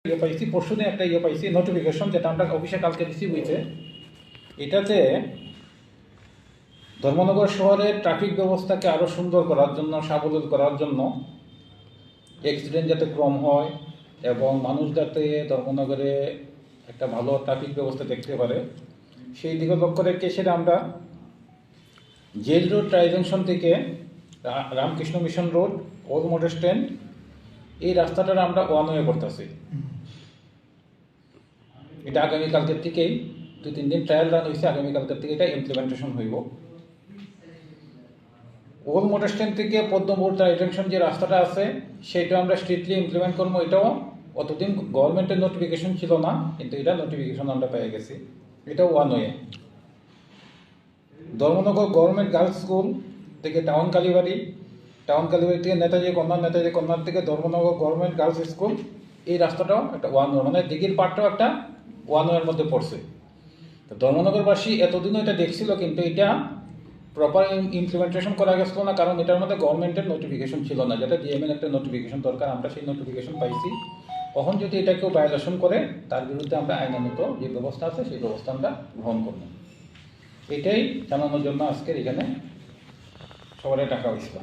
পাইছি পরশুদিন একটা পাইছি নোটিফিকেশন, যেটা আমরা অফিসে কালকে রিসিভ হয়েছে। এটাতে ধর্মনগর শহরের ট্রাফিক ব্যবস্থাকে আরও সুন্দর করার জন্য, সাবলীল করার জন্য, অ্যাক্সিডেন্ট যাতে কম হয় এবং মানুষ যাতে ধর্মনগরে একটা ভালো ট্রাফিক ব্যবস্থা দেখতে পারে, সেই দিকে লক্ষ্য রেখে সেটা আমরা জেল রোড ট্রাইজংশন থেকে Ramakrishna mission road, old motor stand, এই রাস্তাটা আমরা ওয়ান ওয়ে করতেছি। এটা আগামীকালকের থেকেই 2-3 দিন ট্রায়াল রান হয়েছে, আগামীকালকের থেকে এটা ইমপ্লিমেন্টেশন হইব। ওল্ড মোটর স্ট্যান্ড থেকে পদ্মপুর ট্রাইজংশন যে রাস্তাটা আছে সেটা আমরা স্ট্রিক্টলি ইমপ্লিমেন্ট করবো। এটাও অতদিন গভর্নমেন্টের নোটিফিকেশন ছিল না, কিন্তু এটা নোটিফিকেশন আমরা পেয়ে গেছি। এটাও one way. Dharmanagar government girls school থেকে টাউন কালীবাড়ি থেকে নেতাজি কন্যার থেকে ধর্মনগর গভর্নমেন্ট গার্লস স্কুল, এই রাস্তাটাও একটা ওয়ান ওয়ে, মানে দিঘির পাড়টাও একটা ওয়ান ওয়ের মধ্যে পড়ছে। তো ধর্মনগরবাসী এতদিনও এটা দেখছিল, কিন্তু এটা প্রপার ইমপ্লিমেন্টেশন করা গেছিল না, কারণ এটার মধ্যে গভর্নমেন্টের নোটিফিকেশন ছিল না, যেটা ডিএমএর একটা নোটিফিকেশন দরকার। আমরা সেই নোটিফিকেশন পাইছি। কখন যদি এটা কেউ ভায়োলেশন করে, তার বিরুদ্ধে আমরা আইনানুগ যে ব্যবস্থা আছে সেই ব্যবস্থা আমরা গ্রহণ করব। এটাই জানানোর জন্য আজকের এখানে সবাই ডাকা হয়েছিল।